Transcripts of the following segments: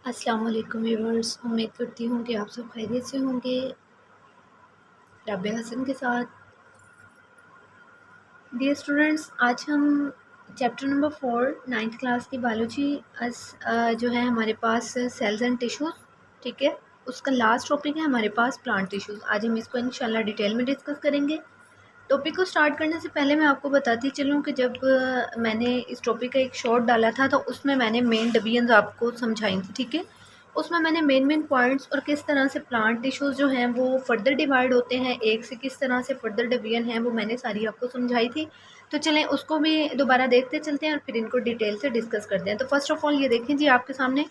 अस्सलाम वालेकुम व्यूअर्स, उम्मीद करती हूँ कि आप सब खैरियत से होंगे। राबिया हसन के साथ। डियर स्टूडेंट्स, आज हम चैप्टर नंबर 4 9th क्लास की बायोलॉजी जो है हमारे पास सेल्स एंड टिश्यूज़, ठीक है, उसका लास्ट टॉपिक है हमारे पास प्लांट टिश्यूज़। आज हम इसको इंशाल्लाह डिटेल में डिस्कस करेंगे। टॉपिक को स्टार्ट करने से पहले मैं आपको बताती चलूँ कि जब मैंने इस टॉपिक का एक शॉर्ट डाला था तो उसमें मैंने मेन डिवीजन्स आपको समझाई थी, ठीक है। उसमें मैंने मेन पॉइंट्स और किस तरह से प्लांट टिश्यूज़ जो हैं वो फर्दर डिवाइड होते हैं, एक से किस तरह से फर्दर डिवीजन है वो मैंने सारी आपको समझाई थी। तो चलें उसको भी दोबारा देखते चलते हैं और फिर इनको डिटेल से डिस्कस करते हैं। तो फर्स्ट ऑफ ऑल ये देखें जी आपके सामने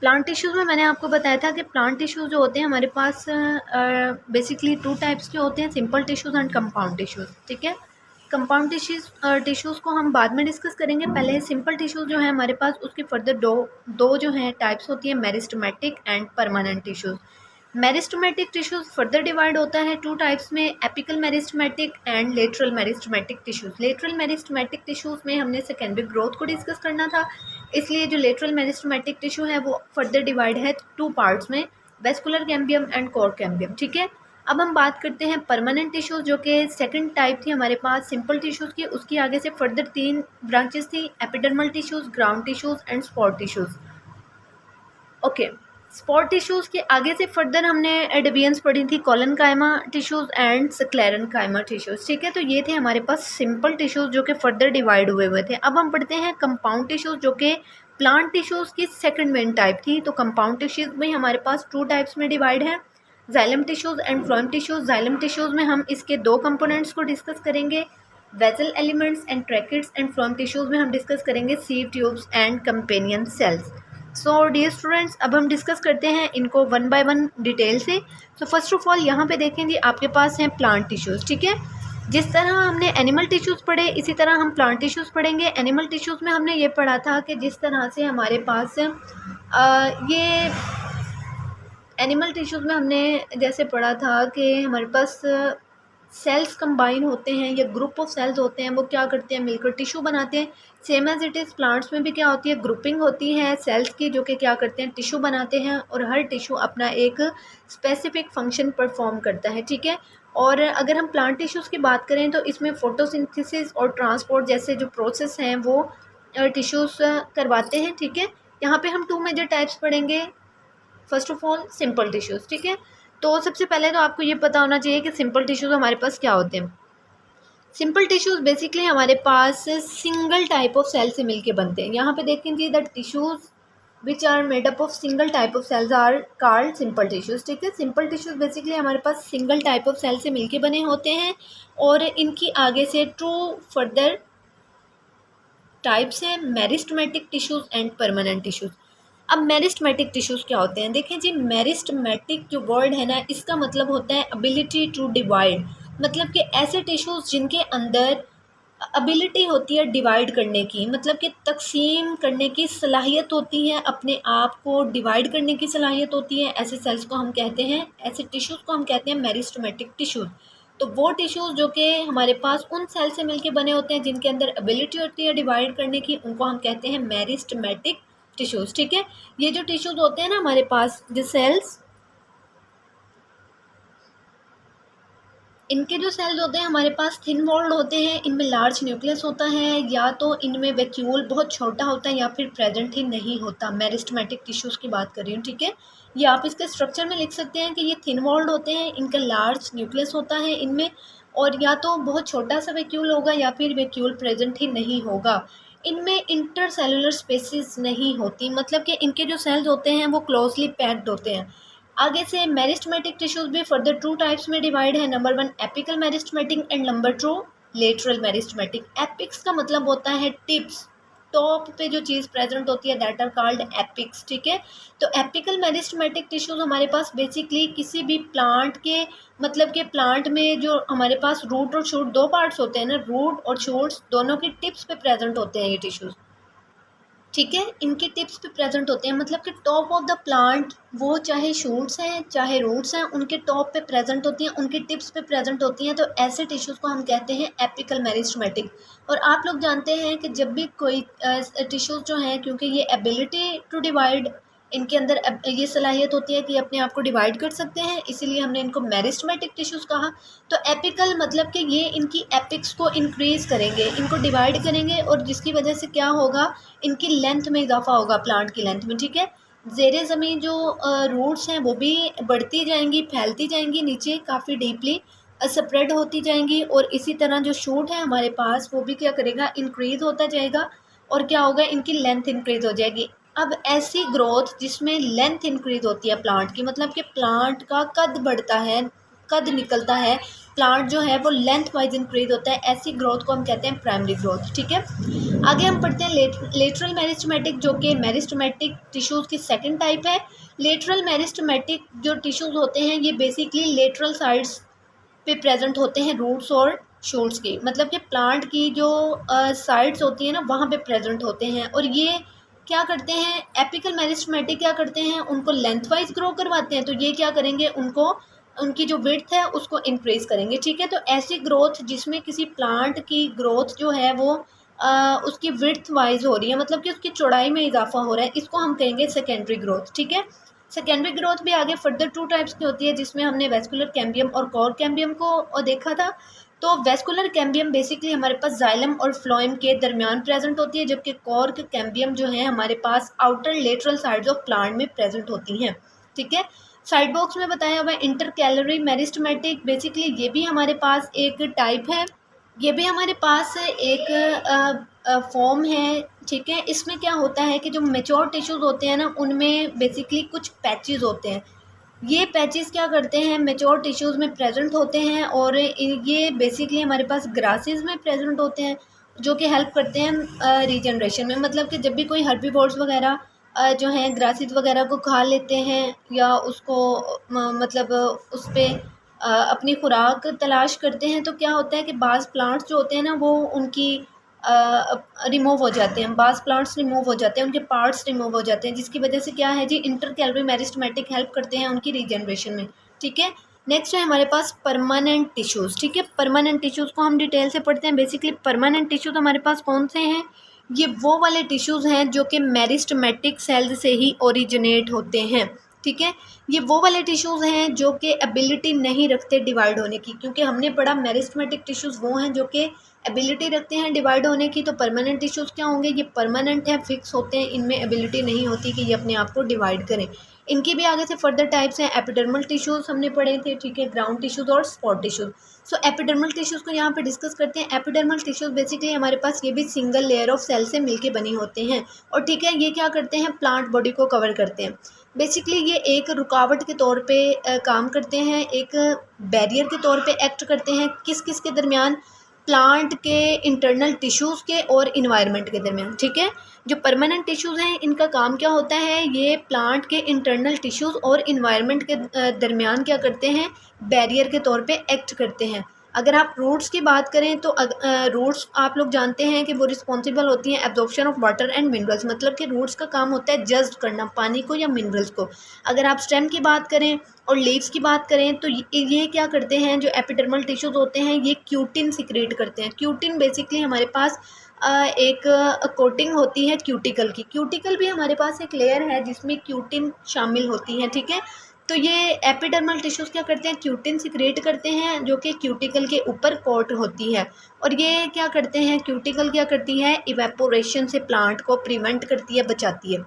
प्लांट टिश्यूज़ में मैंने आपको बताया था कि प्लांट टिश्यूज़ जो होते हैं हमारे पास बेसिकली 2 टाइप्स के होते हैं, simple tissues and compound tissues, ठीक है। कंपाउंड टिश्यूज़ को हम बाद में डिस्कस करेंगे। पहले सिंपल टिश्यूज़ जो है हमारे पास उसकी फर्दर दो जो हैं टाइप्स होती हैं, meristematic and permanent tissues. Meristematic tissues further divide होता है 2 टाइप्स में, apical meristematic and lateral meristematic tissues. Lateral meristematic tissues में हमने सेकेंडरी ग्रोथ को डिस्कस करना था, इसलिए जो लेटरल मेरिस्टेमेटिक टिश्यू है वो फर्दर डिवाइड है 2 पार्ट्स में, vascular cambium and core cambium, ठीक है। अब हम बात करते हैं परमानेंट टिश्यूज़, जो कि सेकंड टाइप थी हमारे पास सिंपल टिश्यूज़ की। उसकी आगे से फर्दर 3 ब्रांचेस थी, epidermal tissues, ground tissues and spar tissues. Okay, spar tissues के आगे से फर्दर हमने डिवीजन्स पढ़ी थी, collenchyma tissues and sclerenchyma tissues, ठीक है। तो ये थे हमारे पास सिंपल टिश्यूज़ जो कि फर्दर डिवाइड हुए थे। अब हम पढ़ते हैं कंपाउंड टिश्यूज़, जो कि प्लांट टिश्यूज़ की सेकंड मेन टाइप थी। तो कंपाउंड टिश्यूज़ में हमारे पास 2 टाइप्स में डिवाइड है, xylem tissues and phloem tissues. Xylem tissues में हम इसके 2 कंपोनेंट्स को डिस्कस करेंगे, vessel elements and tracheids, and phloem tissues में हम डिस्कस करेंगे sieve tubes and companion cells. So dear students, अब हम डिस्कस करते हैं इनको वन बाय वन डिटेल से। सो फर्स्ट ऑफ ऑल यहाँ पे देखें जी आपके पास हैं प्लांट टिश्यूज़, ठीक है। जिस तरह हमने एनिमल टिश्यूज़ पढ़े इसी तरह हम प्लांट टिश्यूज़ पढ़ेंगे। एनिमल टिश्यूज़ में हमने ये पढ़ा था कि जिस तरह से हमारे पास ये एनिमल टिश्यूज़ में हमने जैसे पढ़ा था कि हमारे पास सेल्स कंबाइन होते हैं या ग्रुप ऑफ सेल्स होते हैं, वो क्या करते हैं, मिलकर टिश्यू बनाते हैं। Same as it is plants में भी क्या होती है, ग्रुपिंग होती है सेल्स की, जो कि क्या करते हैं, टिश्यू बनाते हैं, और हर टिश्यू अपना एक स्पेसिफिक फंक्शन परफॉर्म करता है, ठीक है। और अगर हम प्लांट टिश्यूज़ की बात करें तो इसमें फोटोसिंथेसिस और ट्रांसपोर्ट जैसे जो प्रोसेस हैं वो टिश्यूज़ करवाते हैं, ठीक है। यहाँ पे हम 2 मेजर टाइप्स पढ़ेंगे। First of all simple tissues, ठीक है। तो सबसे पहले तो आपको ये पता होना चाहिए कि सिंपल टिश्यूज़ हमारे पास क्या होते हैं। सिंपल टिश्यूज़ बेसिकली हमारे पास सिंगल टाइप ऑफ सेल से मिलके बनते हैं। यहाँ पे देखेंगे the tissues which are made up of single type of cells are called simple tissues, ठीक है। सिंपल टिश्यूज़ बेसिकली हमारे पास सिंगल टाइप ऑफ सेल से मिलके बने होते हैं, और इनकी आगे से 2 फर्दर टाइप्स हैं, meristematic tissues and permanent tissues. अब मेरिस्टेमेटिक टिश्यूज़ क्या होते हैं, देखिए जी, मेरिस्टेमेटिक जो वर्ड है ना, इसका मतलब होता है एबिलिटी टू डिवाइड, मतलब कि ऐसे टिश्यूज़ जिनके अंदर एबिलिटी होती है डिवाइड करने की, मतलब कि तकसीम करने की सलाहियत होती है, अपने आप को डिवाइड करने की सलाहियत होती है, ऐसे सेल्स को हम कहते हैं, ऐसे टिश्यूज़ को हम कहते हैं मेरिस्टेमेटिक टिश्यूज़। तो वो टिश्यूज़ जो कि हमारे पास उन सेल से मिलके बने होते हैं जिनके अंदर एबिलिटी होती है डिवाइड करने की, उनको हम कहते हैं मेरिस्टेमेटिक टिश्यूज़, ठीक है। ये जो टिश्यूज़ होते हैं ना हमारे पास, जो सेल्स, इनके जो सेल्स होते हैं हमारे पास थिन वॉल्ड होते हैं, इनमें लार्ज न्यूक्लियस होता है, या तो इनमें वैक्यूल बहुत छोटा होता है या फिर प्रेजेंट ही नहीं होता। मेरिस्टेमेटिक टिश्यूज़ की बात कर रही हूँ, ठीक है। ये आप इसके स्ट्रक्चर में लिख सकते हैं कि ये थिन वॉल्ड होते हैं, इनका लार्ज न्यूक्लियस होता है इनमें, और या तो बहुत छोटा सा वैक्यूल होगा या फिर वैक्यूल प्रेजेंट ही नहीं होगा। इनमें इंटरसेलुलर स्पेसिस नहीं होती, मतलब कि इनके जो सेल्स होते हैं वो क्लोजली पैक्ड होते हैं। आगे से मेरिस्टेमेटिक टिश्यूज़ भी फर्दर 2 टाइप्स में डिवाइड है, number 1 apical meristematic and number 2 lateral meristematic. Apex का मतलब होता है टिप्स, टॉप पे जो चीज़ प्रेजेंट होती है, दैट आर कॉल्ड एपिक्स, ठीक है। तो एपिकल मेरिस्टेमेटिक टिश्यूज़ हमारे पास बेसिकली किसी भी प्लांट के, मतलब कि प्लांट में जो हमारे पास रूट और शूट 2 पार्ट्स होते हैं ना, रूट और शूट्स दोनों की टिप्स पे प्रेजेंट होते हैं ये टिश्यूज़। ठीक है, इनके टिप्स पे प्रेजेंट होते हैं, मतलब कि टॉप ऑफ द प्लांट, वो चाहे शूट्स हैं चाहे रूट्स हैं, उनके टॉप पे प्रेजेंट होती हैं, उनके टिप्स पे प्रेजेंट होती हैं। तो ऐसे टिश्यूज़ को हम कहते हैं एपिकल मेरिस्टेमेटिक। और आप लोग जानते हैं कि जब भी कोई टिश्यूज़ जो हैं, क्योंकि ये एबिलिटी टू डिवाइड, इनके अंदर ये सलाहियत होती है कि अपने आप को डिवाइड कर सकते हैं, इसीलिए हमने इनको मेरिस्टेमेटिक टिश्यूज़ कहा। तो एपिकल मतलब कि ये इनकी एपिक्स को इंक्रीज़ करेंगे, इनको डिवाइड करेंगे, और जिसकी वजह से क्या होगा, इनकी लेंथ में इजाफा होगा, प्लांट की लेंथ में। ठीक है, ज़ेरे ज़मीन जो रूट्स हैं वो भी बढ़ती जाएंगी, फैलती जाएंगी, नीचे काफ़ी डीपली स्प्रेड होती जाएंगी, और इसी तरह जो शूट है हमारे पास वो भी क्या करेगा, इंक्रीज़ होता जाएगा, और क्या होगा, इनकी लेंथ इंक्रीज़ हो जाएगी। अब ऐसी ग्रोथ जिसमें लेंथ इंक्रीज़ होती है प्लांट की, मतलब कि प्लांट का कद बढ़ता है, कद निकलता है, प्लांट जो है वो लेंथ वाइज इंक्रीज होता है, ऐसी ग्रोथ को हम कहते हैं प्राइमरी ग्रोथ। ठीक है, आगे हम पढ़ते हैं लेटरल मेरिस्टेमेटिक, जो कि मेरिस्टेमेटिक टिश्यूज़ की सेकंड टाइप है। लेटरल मेरिस्टेमेटिक जो टिश्यूज़ होते हैं ये बेसिकली लेटरल साइड्स पे प्रेजेंट होते हैं, रूट्स और शूट्स की, मतलब कि प्लांट की जो साइड्स होती हैं ना वहाँ पे प्रेजेंट होते हैं। और ये क्या करते हैं, एपिकल मेरिस्टेमेटिक क्या करते हैं, उनको लेंथ वाइज ग्रो करवाते हैं। तो ये क्या करेंगे, उनको उनकी जो विड्थ है उसको इंक्रीज करेंगे। ठीक है, तो ऐसी ग्रोथ जिसमें किसी प्लांट की ग्रोथ जो है वो उसकी विड्थ वाइज हो रही है, मतलब कि उसकी चौड़ाई में इजाफा हो रहा है, इसको हम कहेंगे सेकेंडरी ग्रोथ। ठीक है, सेकेंडरी ग्रोथ भी आगे फर्दर टू टाइप्स की होती है, जिसमें हमने वेस्कुलर कैम्बियम और कोर कैम्बियम को देखा था। तो वेस्कुलर कैम्बियम बेसिकली हमारे पास जाइलम और फ्लोएम के दरमियान प्रेजेंट होती है, जबकि कोर कैम्बियम जो है हमारे पास outer lateral sides of plant में प्रेजेंट होती हैं। ठीक है, साइड बॉक्स में बताया हुआ है इंटर कैलोरी मेरिस्टेमेटिक, बेसिकली ये भी हमारे पास एक टाइप है, ये भी हमारे पास एक फॉर्म है। ठीक है, इसमें क्या होता है कि जो मेच्योर टिश्यूज़ होते हैं ना उनमें बेसिकली कुछ पैचेस होते हैं, ये पैचेस क्या करते हैं, मेच्योर टिश्यूज़ में प्रेजेंट होते हैं, और ये बेसिकली हमारे पास ग्रासेस में प्रेजेंट होते हैं, जो कि हेल्प करते हैं रीजनरेशन में। मतलब कि जब भी कोई हर्बीवोर्स वगैरह जो हैं ग्रासेस वगैरह को खा लेते हैं, या उसको मतलब उस पर अपनी खुराक तलाश करते हैं, तो क्या होता है कि बाज़ प्लांट्स जो होते हैं ना वो उनकी रिमूव हो जाते हैं, बाज़ प्लांट्स रिमूव हो जाते हैं, उनके पार्ट्स रिमूव हो जाते हैं, जिसकी वजह से क्या है जी, इंटर कैलोरी मेरिस्टेमेटिक हेल्प करते हैं उनकी रीजनरेशन में। ठीक है, नेक्स्ट है हमारे पास परमानेंट टिश्यूज़। ठीक है, परमानेंट टिश्यूज़ को हम डिटेल से पढ़ते हैं। बेसिकली परमानेंट टिश्यूज़ हमारे पास कौन से हैं, ये वो वाले टिश्यूज़ हैं जो कि मेरिस्टेमेटिक सेल्स से ही ओरिजिनेट होते हैं। ठीक है, ये वो वाले टिश्यूज़ हैं जो कि एबिलिटी नहीं रखते डिवाइड होने की, क्योंकि हमने पढ़ा मेरिस्टेमेटिक टिश्यूज़ वो हैं जो कि एबिलिटी रखते हैं डिवाइड होने की। तो परमानेंट टिश्यूज़ क्या होंगे, ये परमानेंट है, फिक्स होते हैं, इनमें एबिलिटी नहीं होती कि ये अपने आप को डिवाइड करें। इनकी भी आगे से फर्दर टाइप्स हैं, एपिडर्मल टिश्यूज़ हमने पढ़े थे। ठीक है, ग्राउंड टिश्यूज़ और स्पॉट टिश्यूज़। सो एपिडर्मल टिश्यूज़ को यहाँ पे डिस्कस करते हैं। एपिडर्मल टिश्यूज़ बेसिकली हमारे पास ये भी सिंगल लेयर ऑफ सेल से मिलके बनी होते हैं, और ठीक है ये क्या करते हैं, प्लांट बॉडी को कवर करते हैं। बेसिकली ये एक रुकावट के तौर पे काम करते हैं, एक बैरियर के तौर पे एक्ट करते हैं, किस किस के दरमियान, प्लांट के इंटरनल टिश्यूज़ के और इन्वायरमेंट के दरमियान। ठीक है, जो परमानेंट टिश्यूज़ हैं इनका काम क्या होता है, ये प्लांट के इंटरनल टिश्यूज़ और इन्वायरमेंट के दरमियान क्या करते हैं, बैरियर के तौर पे एक्ट करते हैं। अगर आप रूट्स की बात करें तो रूट्स आप लोग जानते हैं कि वो रिस्पॉन्सिबल होती हैं absorption of water and minerals, मतलब कि रूट्स का काम होता है जज्ब करना पानी को या मिनरल्स को। अगर आप स्टेम की बात करें और लीव्स की बात करें तो ये क्या करते हैं, जो एपिडर्मल टिश्यूज़ होते हैं ये क्यूटिन सिक्रेट करते हैं। क्यूटिन बेसिकली हमारे पास एक कोटिंग होती है क्यूटिकल की, क्यूटिकल भी हमारे पास एक लेयर है जिसमें क्यूटिन शामिल होती है। ठीक है, तो ये एपिडर्मल टिश्यूज़ क्या करते हैं, क्यूटिन सिक्रेट करते हैं, जो कि क्यूटिकल के ऊपर कोट होती है। और ये क्या करते हैं, क्यूटिकल क्या करती है, इवेपोरेशन से प्लांट को प्रिवेंट करती है, बचाती है।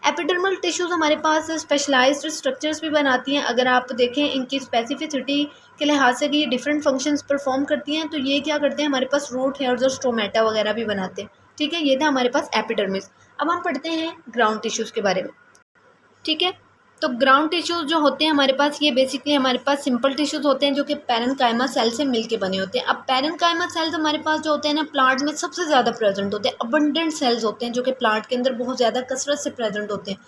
एपिडर्मल टिश्यूज़ हमारे पास स्पेशलाइज्ड स्ट्रक्चर्स भी बनाती हैं। अगर आप देखें इनकी स्पेसिफिसिटी के लिहाज से कि ये डिफरेंट फंक्शंस परफॉर्म करती हैं, तो ये क्या करते हैं, हमारे पास रूट हेयर्स और स्टोमेटा वगैरह भी बनाते हैं। ठीक है, ये था हमारे पास एपिडर्मिस। अब हम पढ़ते हैं ग्राउंड टिश्यूज़ के बारे में। ठीक है, तो ग्राउंड टिश्यूज़ जो होते हैं हमारे पास, ये बेसिकली हमारे पास सिंपल टिश्यूज़ होते हैं जो कि पैरेन्काइमा सेल से मिलके बने होते हैं। अब पैरेन्काइमा सेल्स हमारे पास जो होते हैं ना, प्लांट में सबसे ज़्यादा प्रेजेंट होते हैं, अबंडेंट सेल्स होते हैं जो कि प्लांट के अंदर बहुत ज़्यादा कसरत से प्रेजेंट होते हैं।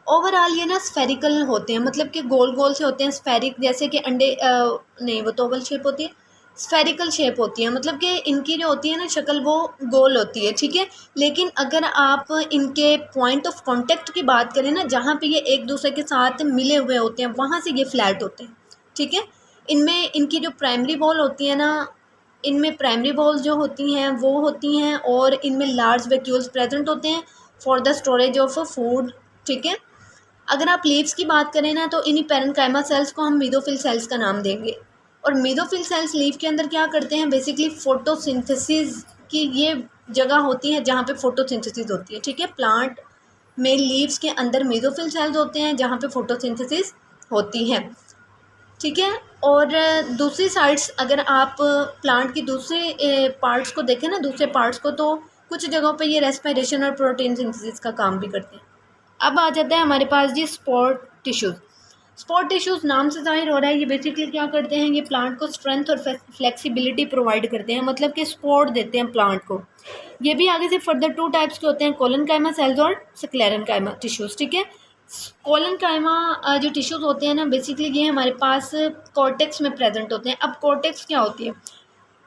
ओवरऑल ये ना स्फेरिकल होते हैं, मतलब कि गोल गोल से होते हैं, स्फेरिक जैसे कि अंडे नहीं, वो तो ओवल शेप होती है। स्फेरिकल शेप होती है, मतलब कि इनकी जो होती है ना शक्ल वो गोल होती है, ठीक है। लेकिन अगर आप इनके पॉइंट ऑफ कांटेक्ट की बात करें ना, जहाँ पे ये एक दूसरे के साथ मिले हुए होते हैं वहाँ से ये फ्लैट होते हैं, ठीक है। इनमें इनकी जो प्राइमरी बॉल होती है ना, इनमें प्राइमरी बॉल जो होती हैं वो होती हैं, और इनमें लार्ज वैक्यूल्स प्रेजेंट होते हैं for the storage of food, ठीक है। अगर आप लीव्स की बात करें ना, तो इन्हीं पैरेन्काइमा सेल्स को हम मीडोफिल सेल्स का नाम देंगे। और मीडोफिल सेल्स लीव के अंदर क्या करते हैं, बेसिकली फोटोसिंथेसिस की ये जगह होती है जहाँ पे फोटोसिंथेसिस होती है, ठीक है। प्लांट में लीव्स के अंदर मीडोफिल सेल्स होते हैं जहाँ पे फोटोसिंथेसिस होती है, ठीक है। और दूसरी साइड्स अगर आप प्लांट की दूसरे पार्ट्स को देखें ना, दूसरे पार्ट्स को, तो कुछ जगहों पे ये रेस्पिरेशन और प्रोटीन सिंथेसिस का काम भी करते हैं। अब आ जाता है हमारे पास जी स्पॉट टिश्यूज़। स्पॉट टिश्यूज़ नाम से ज़ाहिर हो रहा है, ये बेसिकली क्या करते हैं, ये प्लांट को स्ट्रेंथ और फ्लेक्सिबिलिटी प्रोवाइड करते हैं, मतलब कि सपोर्ट देते हैं प्लांट को। ये भी आगे से फर्दर टू टाइप्स के होते हैं, कोलनकाइमा सेल्स और स्क्लेरेनकाइमा टिश्यूज़, ठीक है। कोलनकाइमा जो टिश्यूज़ होते हैं ना, बेसिकली ये हमारे पास कॉर्टेक्स में प्रेजेंट होते हैं। अब कॉर्टेक्स क्या होती है,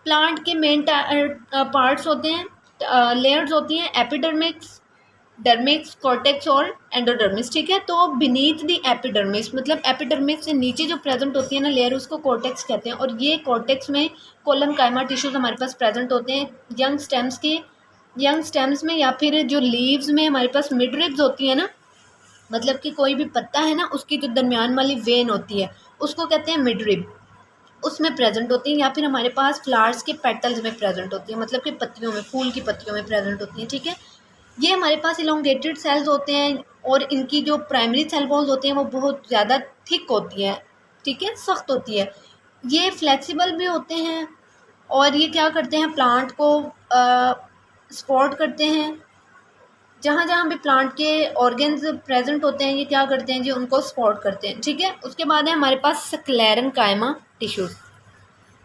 प्लांट के मेन पार्ट्स होते हैं, लेयर्स होती हैं, एपिडर्मिक्स, डर्मिक्स, कॉर्टेक्स और एंडोडर्मिस, ठीक है। तो बीनीथ द एपिडर्मिस, मतलब एपिडर्मिस से नीचे जो प्रेजेंट होती है ना लेयर, उसको कॉर्टेक्स कहते हैं। और ये कॉर्टेक्स में कोलनकाइमा टिश्यूज हमारे पास प्रेजेंट होते हैं। यंग स्टेम्स में या फिर जो लीव्स में हमारे पास मिडरिब्स होती है ना, मतलब कि कोई भी पत्ता है ना, उसकी जो दरमियान वाली वेन होती है उसको कहते हैं मिडरिब, उसमें प्रेजेंट होती है। या फिर हमारे पास फ्लावर्स के पेटल्स में प्रेजेंट होती है, मतलब कि पत्तियों में, फूल की पत्तियों में प्रेजेंट होती है, ठीक है। ये हमारे पास इलोंगेटेड सेल्स होते हैं, और इनकी जो प्राइमरी सेल वॉल्स होती हैं वो बहुत ज़्यादा थिक होती है, ठीक है, सख्त होती है। ये फ्लेक्सिबल भी होते हैं, और ये क्या करते हैं, प्लांट को सपोर्ट करते हैं। जहाँ जहाँ भी प्लांट के ऑर्गेन्स प्रेजेंट होते हैं, ये क्या करते हैं जी, उनको सपोर्ट करते हैं, ठीक है। उसके बाद है हमारे पास स्क्लेरेनकाइमा टिश्यूज़।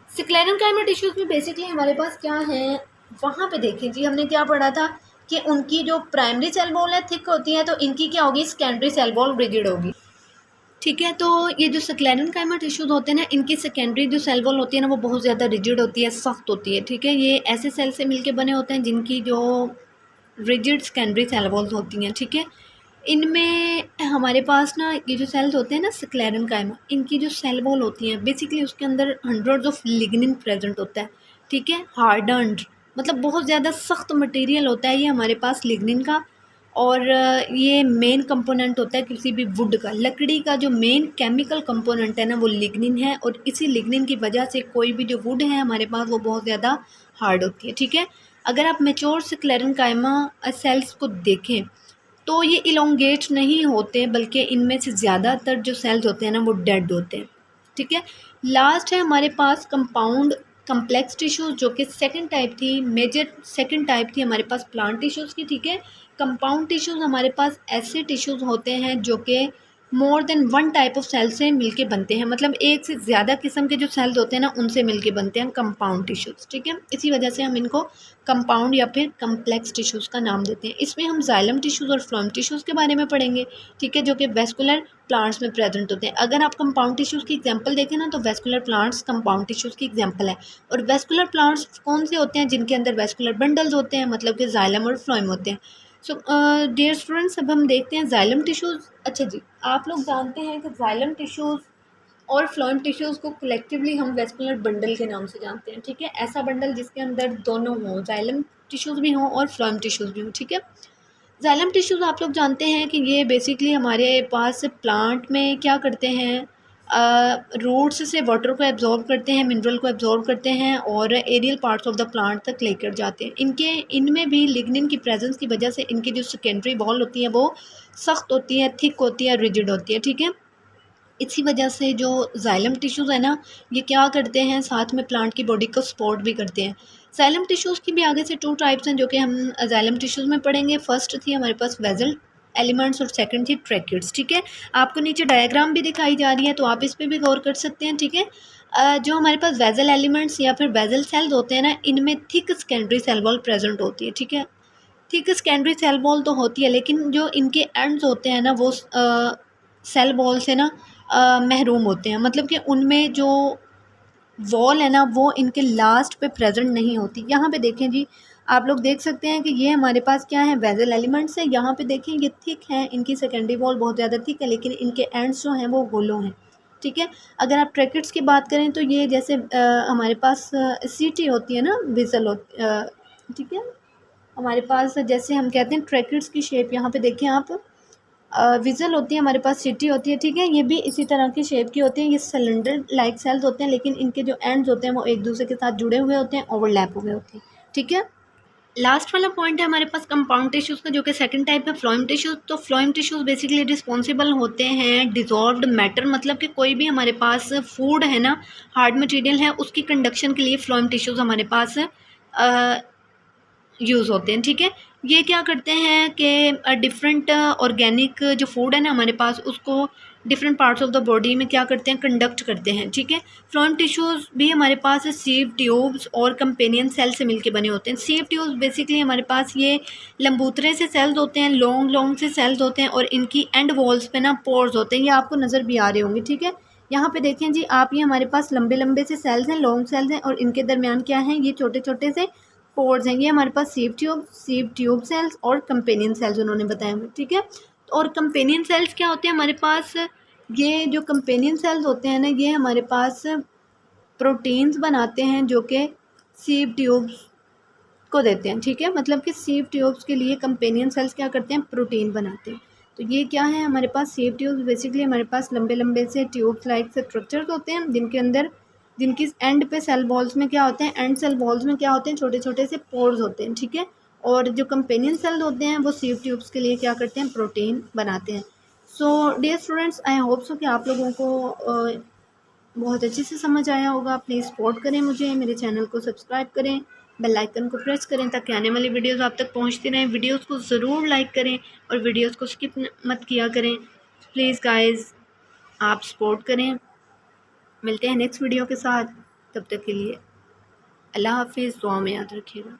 स्क्लेरेनकाइमा टिश्यूज़ में बेसिकली हमारे पास क्या है, वहाँ पे देखें जी, हमने क्या पढ़ा था कि उनकी जो प्राइमरी सेल वॉल है थिक होती है, तो इनकी क्या होगी, सेकेंडरी सेल वॉल रिजिड होगी, ठीक है। तो ये जो स्क्लेरेनकाइमा टिश्यूज़ होते हैं ना, इनकी सेकेंडरी जो सेल वॉल होती है ना, वो बहुत ज़्यादा रिजिड होती है, सख्त होती है, ठीक है। ये ऐसे सेल से मिलके बने होते हैं जिनकी जो रिजिड सेकेंडरी सेल वॉल्स होती हैं, ठीक है। इनमें हमारे पास ना ये जो सेल्स होते हैं ना स्क्लेरेनकाइमा, इनकी जो सेल वॉल होती हैं बेसिकली उसके अंदर हंड्रेड्स ऑफ लिग्निन प्रेजेंट होता है, ठीक है। हार्डन्ड, मतलब बहुत ज़्यादा सख्त मटेरियल होता है ये हमारे पास लिग्निन का। और ये मेन कंपोनेंट होता है किसी भी वुड का, लकड़ी का जो मेन केमिकल कंपोनेंट है ना वो लिग्निन है। और इसी लिग्निन की वजह से कोई भी जो वुड है हमारे पास वो बहुत ज़्यादा हार्ड होती है, ठीक है। अगर आप मैच्योर स्क्लेरेनकाइमा सेल्स को देखें तो ये इलोंगेट नहीं होते, बल्कि इनमें से ज़्यादातर जो सेल्स होते हैं ना वो डेड होते हैं, ठीक है। लास्ट है हमारे पास कंपाउंड कम्प्लेक्स टिश्यूज़, जो कि सेकंड टाइप थी, मेजर सेकंड टाइप थी हमारे पास प्लांट टिश्यूज़ की, ठीक है। कंपाउंड टिश्यूज़ हमारे पास ऐसे टिश्यूज़ होते हैं जो कि more than one type of cell से मिलके बनते हैं, मतलब एक से ज़्यादा किस्म के जो सेल्स होते हैं ना उनसे मिलके बनते हैं कंपाउंड टिश्यूज़, ठीक है। इसी वजह से हम इनको कंपाउंड या फिर कम्प्लेक्स टिश्यूज़ का नाम देते हैं। इसमें हम जाइलम टिश्यूज़ और फ्लोएम टिश्यूज़ के बारे में पढ़ेंगे, ठीक है, जो कि वेस्कुलर प्लांट्स में प्रेजेंट होते हैं। अगर आप कंपाउंड टिश्यूज़ की एग्जांपल देखें ना, तो वेस्कुलर प्लांट्स कंपाउंड टिश्यूज़ की एग्जांपल है। और वेस्कुलर प्लांट्स कौन से होते हैं, जिनके अंदर वेस्कुलर बंडल्स होते हैं, मतलब कि जाइलम और फ्लोएम होते हैं। सो डियर स्टूडेंट्स, अब हम देखते हैं जाइलम टिश्यूज़। अच्छा जी, आप लोग जानते हैं कि जाइलम टिश्यूज़ और फ्लोएम टिश्यूज़ को कलेक्टिवली हम वेस्कुलर बंडल के नाम से जानते हैं, ठीक है। ऐसा बंडल जिसके अंदर दोनों हों, जाइलम टिश्यूज़ भी हों और फ्लोएम टिश्यूज़ भी हों, ठीक है। जाइलम टिश्यूज़ आप लोग जानते हैं कि ये बेसिकली हमारे पास प्लांट में क्या करते हैं, रूट्स से वाटर को एब्जॉर्ब करते हैं, मिनरल को एब्जॉर्ब करते हैं और aerial parts of the plant तक लेकर जाते हैं। इनमें भी लिग्निन की प्रेजेंस की वजह से इनकी जो सेकेंडरी वॉल होती है वो सख्त होती है, थिक होती है, रिजिड होती है, ठीक है। इसी वजह से जो जाइलम टिश्यूज़ है ना, ये क्या करते हैं, साथ में प्लांट की बॉडी को सपोर्ट भी करते हैं। जाइलम टिश्यूज़ की भी आगे से टू टाइप्स हैं जो कि हम जाइलम टिश्यूज़ में पढ़ेंगे। फर्स्ट थी हमारे पास वेजल एलिमेंट्स और सेकंड थी ट्रैक्यूल्स, ठीक है। आपको नीचे डायग्राम भी दिखाई जा रही है, तो आप इस पर भी गौर कर सकते हैं, ठीक है। जो हमारे पास वेजल एलिमेंट्स या फिर वेजल सेल्स होते हैं ना, इनमें thick secondary cell wall present होती है, ठीक है। थिक सेकेंडरी सेल वॉल तो होती है, लेकिन जो इनके एंड्स होते हैं ना वो सेल वॉल से ना महरूम होते हैं, मतलब कि उनमें जो वॉल है ना वो इनके लास्ट पे प्रेजेंट नहीं होती। यहाँ पे देखें जी, आप लोग देख सकते हैं कि ये हमारे पास क्या है, वेजल एलिमेंट्स है। यहाँ पे देखें ये थिक है, इनकी सेकेंडरी वॉल बहुत ज़्यादा थिक है, लेकिन इनके एंड्स जो हैं वो होलो हैं, ठीक है। अगर आप ट्रैकेट्स की बात करें तो ये जैसे हमारे पास सीटी होती है ना, विजल होती, ठीक है, हमारे पास जैसे हम कहते हैं ट्रैकेट्स की शेप, यहाँ पे देखें आप, विज़ल होती है हमारे पास, सिटी होती है, ठीक है। ये भी इसी तरह की शेप की होती है, ये सिलेंडर लाइक सेल्स होते हैं, लेकिन इनके जो एंड्स होते हैं वो एक दूसरे के साथ जुड़े हुए होते हैं, ओवरलैप हुए होते हैं, ठीक है। लास्ट वाला पॉइंट है हमारे पास कंपाउंड टिश्यूज़ का, जो कि सेकंड टाइप है फ्लोएम टिश्यूज़। तो फ्लोएम टिश्यूज़ बेसिकली रिस्पॉन्सिबल होते हैं डिजॉल्व्ड मैटर, मतलब कि कोई भी हमारे पास फूड है ना, हार्ड मटेरियल है, उसकी कंडक्शन के लिए फ्लोएम टिश्यूज़ हमारे पास यूज़ होते हैं, ठीक है। ये क्या करते हैं कि डिफरेंट ऑर्गेनिक जो फूड है ना हमारे पास, उसको different parts of the body में क्या करते हैं, कंडक्ट करते हैं, ठीक है। फ्लोएम टिश्यूज़ भी हमारे पास सीव ट्यूब्स और कंपेनियन सेल से मिलके बने होते हैं। सीव ट्यूब्स बेसिकली हमारे पास ये लंबूतरे से सेल्स होते हैं, लॉन्ग लॉन्ग से सेल्स होते हैं, और इनकी एंड वॉल्स पे ना पोर्स होते हैं, ये आपको नज़र भी आ रहे होंगे, ठीक है। यहाँ पे देखें जी आप, ये हमारे पास लंबे लंबे से सेल्स हैं, लॉन्ग सेल्स हैं, और इनके दरमियान क्या है, ये छोटे छोटे से पोर्स हैं। ये हमारे पास सीव ट्यूब सेल्स और कंपेनियन सेल्स उन्होंने बताए हुए, ठीक है। और कंपेनियन सेल्स क्या होते हैं हमारे पास, ये जो कंपेनियन सेल्स होते हैं ना, ये हमारे पास प्रोटीन्स बनाते हैं जो कि सीव ट्यूब्स को देते हैं, ठीक है। मतलब कि सीव ट्यूब्स के लिए कंपेनियन सेल्स क्या करते हैं, प्रोटीन बनाते हैं। तो ये क्या है हमारे पास, सीव ट्यूब्स बेसिकली हमारे पास लंबे लंबे से ट्यूब्स लाइक स्ट्रक्चर्स होते हैं, जिनके अंदर, जिनकी एंड पे सेल वॉल्स में क्या होते हैं, एंड सेल वॉल्स में क्या होते हैं, छोटे छोटे से पोर्स होते हैं, ठीक है। और जो कंपेनियन सेल होते हैं वो सीव ट्यूब्स के लिए क्या करते हैं, प्रोटीन बनाते हैं। So dear students, I hope so कि आप लोगों को बहुत अच्छे से समझ आया होगा। प्लीज़ सपोर्ट करें मुझे, मेरे चैनल को सब्सक्राइब करें, बेल आइकन को प्रेस करें, ताकि आने वाली वीडियोस आप तक पहुंचती रहें। वीडियोस को ज़रूर लाइक करें और वीडियोस को स्किप मत किया करें। प्लीज़ गाइस, आप सपोर्ट करें। मिलते हैं नेक्स्ट वीडियो के साथ, तब तक के लिए अल्लाह हाफिज़, दुआ में याद रखिएगा।